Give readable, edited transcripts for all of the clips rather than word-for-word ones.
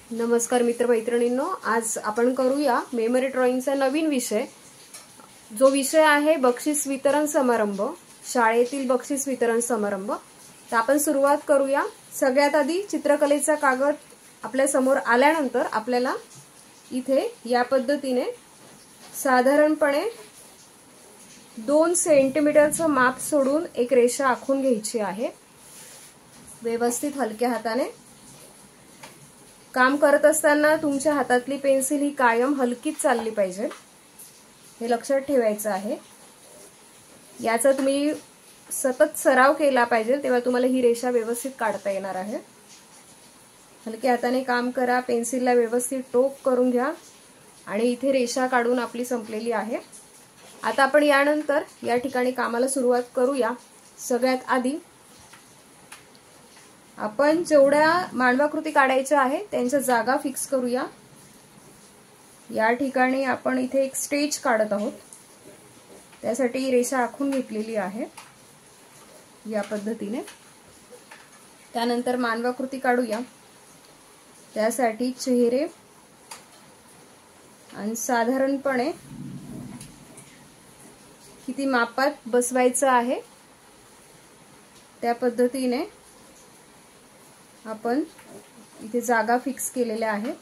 नमस्कार मित्रमैत्रिणींनो, आज आपण करूया मेमरी ड्रॉइंगचा नवीन विषय। जो विषय आहे बक्षीस वितरण समारंभ, शाळेतील बक्षीस वितरण समारंभ। तर आपण सुरुवात करूया। सगळ्यात आधी चित्रकलेचा कागद आपल्या समोर आल्यानंतर आपल्याला इथे या पद्धतीने साधारणपणे 2 सेंटीमीटरचं माप सोडून एक रेषा आखून घ्यायची आहे। व्यवस्थित हलक्या हाताने काम करत असताना तुमच्या हातातली पेन्सिल ही कायम हलकीच चालली पाहिजे, हे लक्षात ठेवायचं आहे। याचा तुम्ही सतत सराव केला पाहिजे, तेव्हा तुम्हाला ही रेषा व्यवस्थित काढता येणार आहे। हलक्या हाताने काम करा, पेन्सिलला व्यवस्थित टोक करून घ्या आणि इथे रेषा काढून आपली संपलेली आहे। आता आपण यानंतर या ठिकाणी कामाला सुरुवात करूया। सगळ्यात आधी आपण जेवढ्या मांडवाकृती काढायच्या आहे त्यांच्या जागा फिक्स करूया। या ठिकाणी आपण इथे एक स्टेज काढत आहोत, त्यासाठी रेषा आखून घेतलेली आहे या पद्धतीने। त्यानंतर मांडवाकृती काढूया, त्यासाठी चेहरे आणि साधारणपणे किती मापात बसवायचं आहे त्या पद्धतीने आपण इथे जागा फिक्स केलेल्या आहे।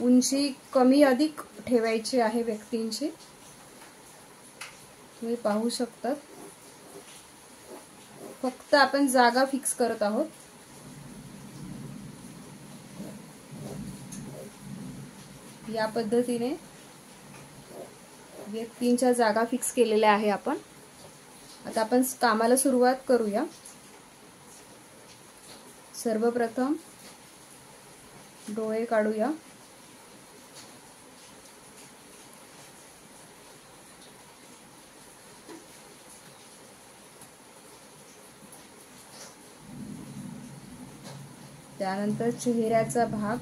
उंची कमी अधिक ठेवायची आहे व्यक्तींची, तुम्ही पाहू शकता। फक्त आपण जागा फिक्स करत आहोत। या पद्धतीने व्यक्तींच्या जागा फिक्स केलेल्या आहे आपण। आता आपण कामाला सुरुवात करूया। सर्वप्रथम डोळे काढूया। त्यानंतर चेहऱ्याचा भाग,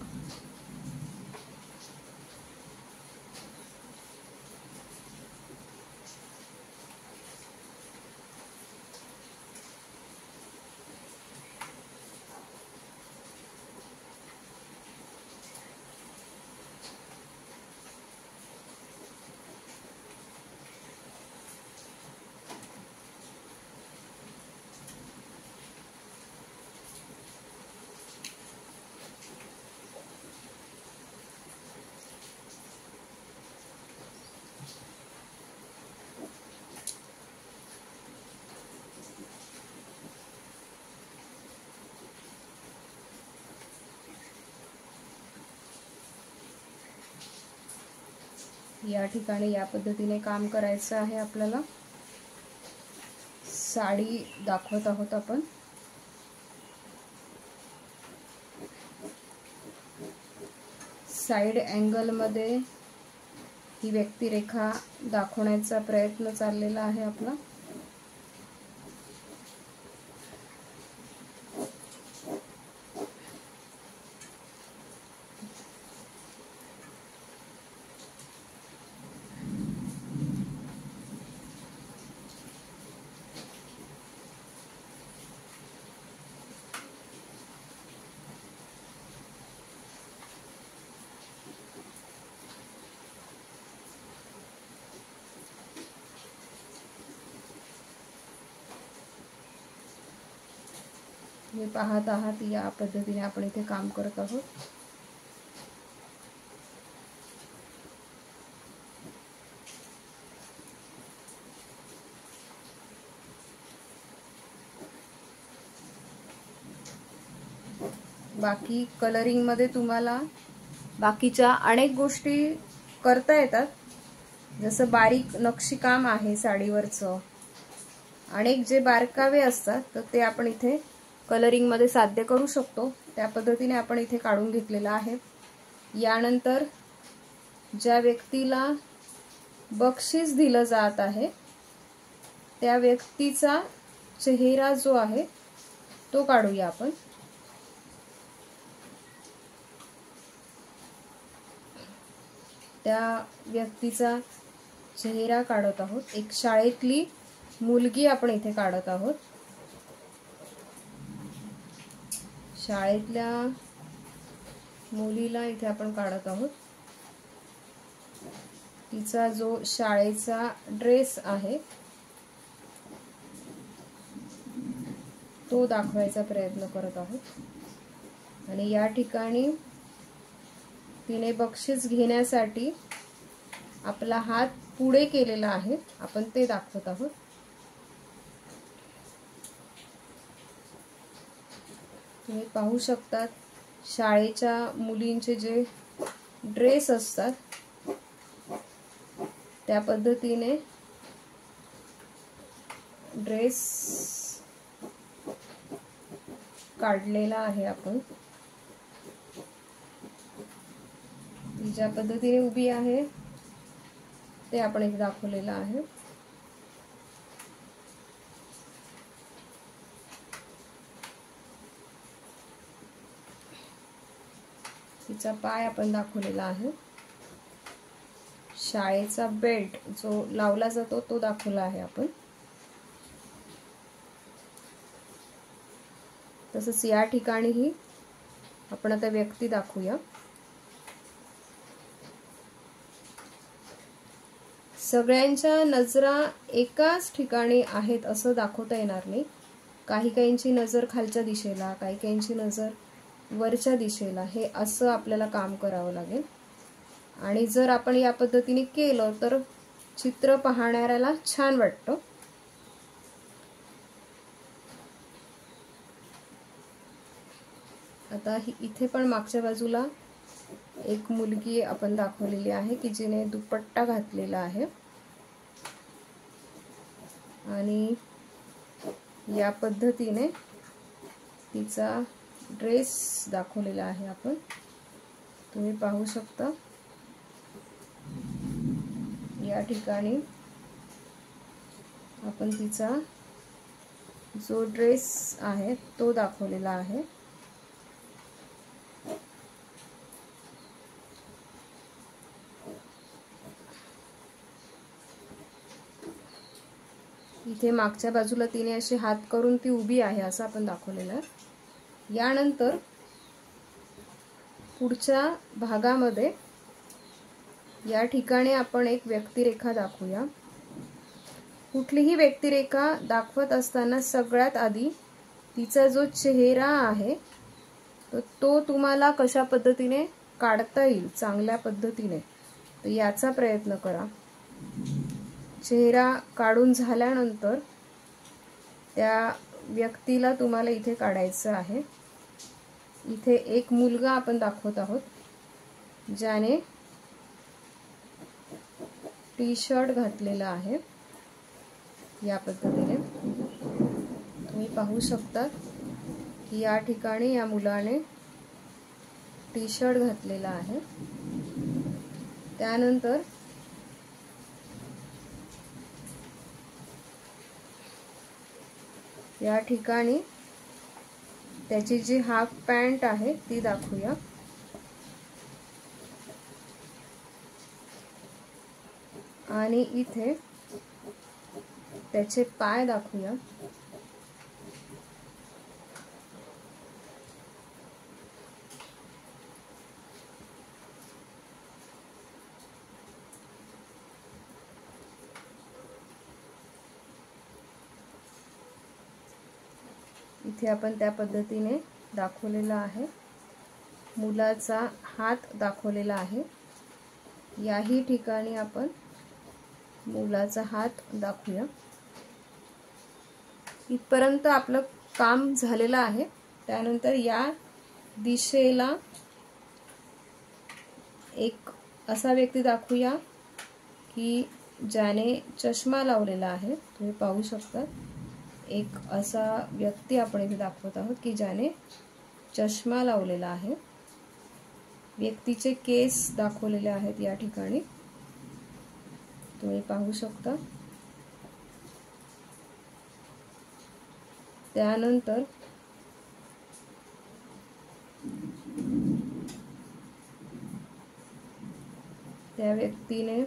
या ठिकाणी या पद्धतीने काम करायचं आहे आपल्याला। साडी दाखवत आहोत आपण। साइड अँगल मध्ये ही व्यक्तिरेखा दाखवण्याचा प्रयत्न चाललेला आहे आपला। तुम्ही पाहत आहात या पद्धतीने आपण इथे काम करत आहोत। बाकी कलरिंग मध्ये तुम्हाला बाकीच्या अनेक गोष्टी करता येतात, जसं बारीक नक्षीकाम आहे साडीवरचं, अनेक जे बारकावे असतात तर ते आपण इथे कलरिंग मध्ये साध्य करू शकतो। त्या पद्धतीने आपण इथे काढून घेतलेला आहे। यानंतर ज्या व्यक्तीला बक्षीस दिलं जात आहे त्या व्यक्तीचा चेहरा जो आहे तो काढूया आपण। त्या व्यक्तीचा चेहरा काढत आहोत। एक शाळेतली मुलगी आपण इथे काढत आहोत। शाळेतल्या मुलीला इथे आपण काढत आहोत. तिचा जो शाळेचा ड्रेस आहे तो दाखवायचा प्रयत्न करत आहोत. आणि या ठिकाणी तिने बक्षीस घेण्यासाठी आपला हात पुढे केलेला आहे, आपण ते दाखवत आहोत. तुम्ही पाहू शकतात शाळेच्या मुलींचे जे ड्रेस असतात त्या पद्धतीने ड्रेस काढलेला आहे आपण. ती ज्या पद्धतीने उभी आहे ते आपण एक दाखवलेलं आहे. तिचा पाय आपण दाखवलेला आहे. शाळेचा बेल्ट जो लावला जातो तो दाखवला आहे आपण. तसंच या ठिकाणीही आपण आता व्यक्ती दाखवूया. सगळ्यांच्या नजरा एकाच ठिकाणी आहेत असं दाखवता येणार नाही. काही काहींची नजर खालच्या दिशेला, काही काहींची नजर वरच्या दिशेला, हे असं आपल्याला काम करावं लागेल. आणि जर आपण या पद्धतीने केलं तर चित्र पाहणाऱ्याला छान वाटतं. आता इथे पण मागच्या बाजूला एक मुलगी आपण दाखवलेली आहे की जिने दुपट्टा घातलेला आहे आणि या पद्धतीने तिचा ड्रेस दाखवलेला आहे आपण. तुम्ही पाहू शकता या ठिकाणी आपण तिचा जो ड्रेस आहे तो दाखवलेला आहे. इथे मागच्या बाजूला तिने अशी हात करून ती उभी आहे असं आपण दाखवलेलं आहे. यानंतर पुढच्या भागामध्ये या ठिकाणी आपण एक व्यक्तिरेखा दाखवूया. कुठलीही व्यक्तिरेखा दाखवत असताना सगळ्यात आधी तिचा जो चेहरा आहे तो तुम्हाला कशा पद्धतीने काढता येईल चांगल्या पद्धतीने तर याचा प्रयत्न करा. चेहरा काढून झाल्यानंतर त्या व्यक्तीला तुम्हाला इथे काढायचं आहे. इथे एक मुलगा आपण दाखवत आहोत ज्याने टी शर्ट घातलेला आहे. या पद्धतीने तुम्ही पाहू शकता की या ठिकाणी या मुलाने टी शर्ट घातलेला आहे. त्यानंतर या ठिकाणी त्याची जी हाफ पॅन्ट आहे ती दाखवूया. आणि इथे त्याचे पाय दाखवूया. इथे आपण त्या पद्धतीने दाखवलेला आहे. मुलाचा हात दाखवलेला आहे. याही ठिकाणी आपण मुलाचा हात दाखवूया. इथपर्यंत आपलं काम झालेलं आहे. त्यानंतर या दिशेला एक असा व्यक्ती दाखवूया की ज्याने चष्मा लावलेला आहे. तुम्ही पाहू शकता एक असा व्यक्ती आपण इथे दाखवत आहोत की ज्याने चष्मा लावलेला आहे. व्यक्तीचे केस दाखवलेले आहेत या ठिकाणी तुम्ही पाहू शकता. त्यानंतर त्या व्यक्तीने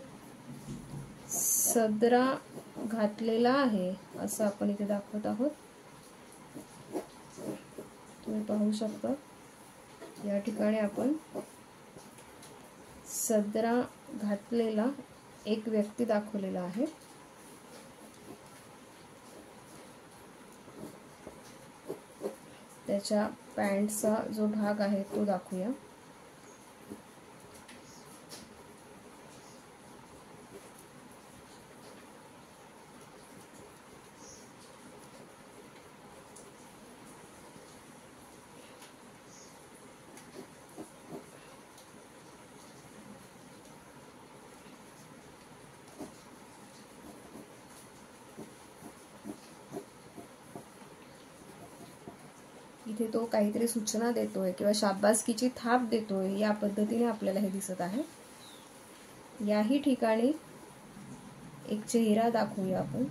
सदरा घातलेला आहे असं आपण इथे दाखवत आहोत. तुम्ही पाहू शकता या ठिकाणी आपण सदरा घातलेला एक व्यक्ती दाखवलेला आहे. त्याच्या पॅन्टचा जो भाग आहे तो दाखवूया. इथे तो काहीतरी सूचना देतोय किंवा शाबासकीची थाप देतोय, या पद्धतीने आपल्याला हे दिसत आहे. याही ठिकाणी एक चेहरा दाखवूया आपण.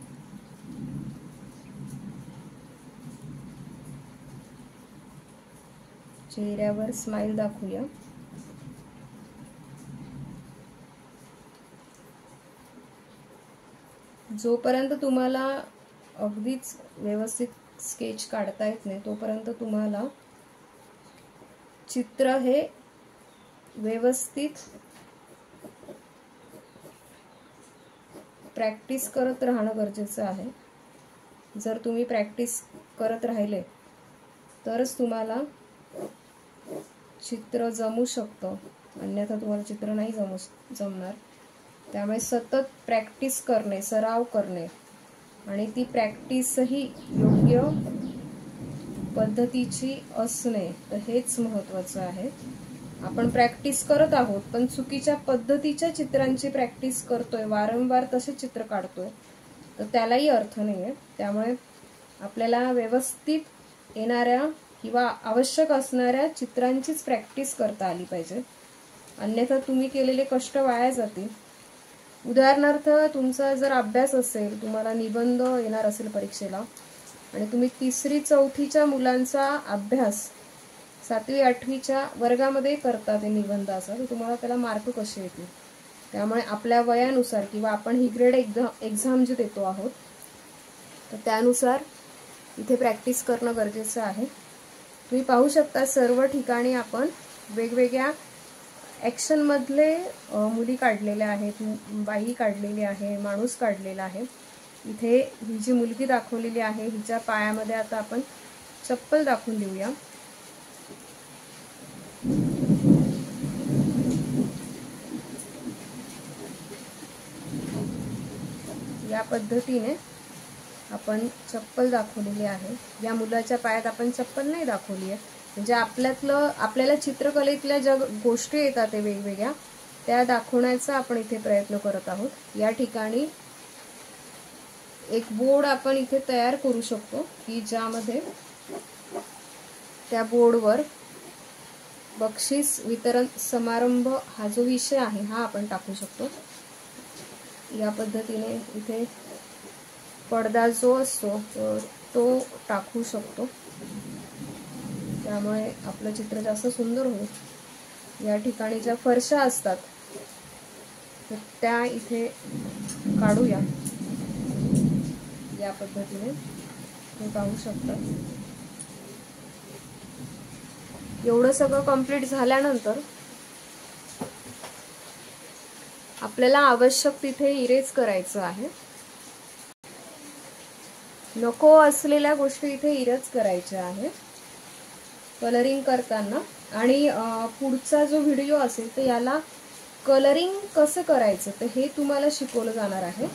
चेहऱ्यावर स्माइल दाखवूया. जोपर्यंत तुम्हाला अगदीच व्यवस्थित स्केच काढता येत नाही तोपर्यंत तुम्हाला चित्र हे व्यवस्थित प्रॅक्टिस करत राहणं गरजेचं आहे. जर तुम्ही प्रॅक्टिस करत राहिले तरच तुम्हाला चित्र जमू शकतं, अन्यथा तुम्हाला चित्र नाही जमणार. त्यामुळे सतत प्रॅक्टिस करणे, सराव करणे आणि ती प्रॅक्टिसही योग्य पद्धतीची असणे तर हेच महत्त्वाचं आहे. आपण प्रॅक्टिस करत आहोत पण चुकीच्या पद्धतीच्या चित्रांची प्रॅक्टिस करतोय, वारंवार तसे चित्र काढतोय तर त्यालाही अर्थ नाहीये. त्यामुळे आपल्याला व्यवस्थित येणाऱ्या किंवा आवश्यक असणाऱ्या चित्रांचीच प्रॅक्टिस करता आली पाहिजे, अन्यथा तुम्ही केलेले कष्ट वाया जातील. उदाहरणार्थ तुमचा जर अभ्यास असेल, तुम्हाला निबंध येणार असेल परीक्षेला आणि तुम्ही 3री 4थीच्या मुलांचा अभ्यास 7वी 8वीच्या वर्गामध्ये करता ते निबंधाचा, तर तुम्हाला त्याला मार्क कसे येतील. त्यामुळे आपल्या वयानुसार किंवा आपण ही ग्रेड एक्झाम जी देतो आहोत तर त्यानुसार इथे प्रॅक्टिस करणं गरजेचं आहे. तुम्ही पाहू शकता सर्व ठिकाणी आपण वेगवेगळ्या ॲक्शन मधले मुली काढलेल्या आहेत, बाई काढलेली आहे, माणूस काढलेला आहे. इथे ही जी मुलगी दाखवलेली आहे हिच्या पायामध्ये आता आपण चप्पल दाखवून देऊया. या पद्धतीने आपण चप्पल दाखवलेली आहे. या मुलाच्या पायात आपण चप्पल नाही दाखवली आहे, म्हणजे आपल्याला चित्रकलेतल्या ज्या गोष्टी येतात ते वेगवेगळ्या त्या दाखवण्याचा आपण इथे प्रयत्न करत आहोत. या ठिकाणी एक बोर्ड आपण इथे तयार करू शकतो की ज्यामध्ये त्या बोर्डवर बक्षीस वितरण समारंभ हा जो विषय आहे हा आपण टाकू शकतो. या पद्धतीने इथे पडदा जो असतो तो टाकू शकतो, त्यामुळे आपलं चित्र जास्त सुंदर होईल. या ठिकाणी ज्या फरशा असतात तर त्या इथे काढूया. या पद्धतीने तुम्ही पाहू शकता. एवढं सगळं कंप्लीट झाल्यानंतर आपल्याला आवश्यक तिथे इरेज करायचं आहे. नको असलेल्या गोष्टी इथे इरेज करायच्या आहे कलरिंग करताना. आणि पुढचा जो व्हिडिओ असेल तर याला कलरिंग कसं करायचं तर हे तुम्हाला शिकवलं जाणार आहे.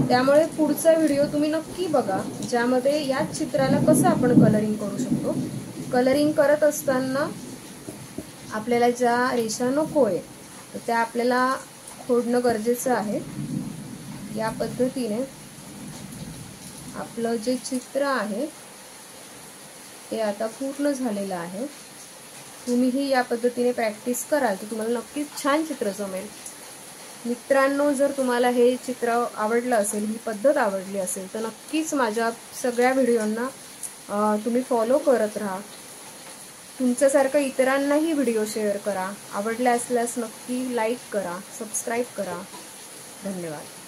त्यामुळे पुढचा व्हिडिओ तुम्ही नक्की बघा, ज्यामध्ये याच चित्राला कसं आपण कलरिंग करू शकतो. कलरिंग करत असताना आपल्याला ज्या रेषा नकोय तर त्या आपल्याला खोडणं गरजेचं आहे. या पद्धतीने आपलं जे चित्र आहे ते आता पूर्ण झालेलं आहे. तुम्हीही या पद्धतीने प्रॅक्टिस कराल तर तुम्हाला नक्कीच छान चित्र जमेल. मित्रांनो, जर तुम्हाला हे चित्र आवडलं असेल, ही पद्धत आवडली असेल तर नक्कीच माझ्या सगळ्या व्हिडिओंना तुम्ही फॉलो करत राहा. तुमच्यासारखं इतरांनाही व्हिडिओ शेअर करा. आवडले असल्यास नक्की लाईक करा, सबस्क्राईब करा. धन्यवाद.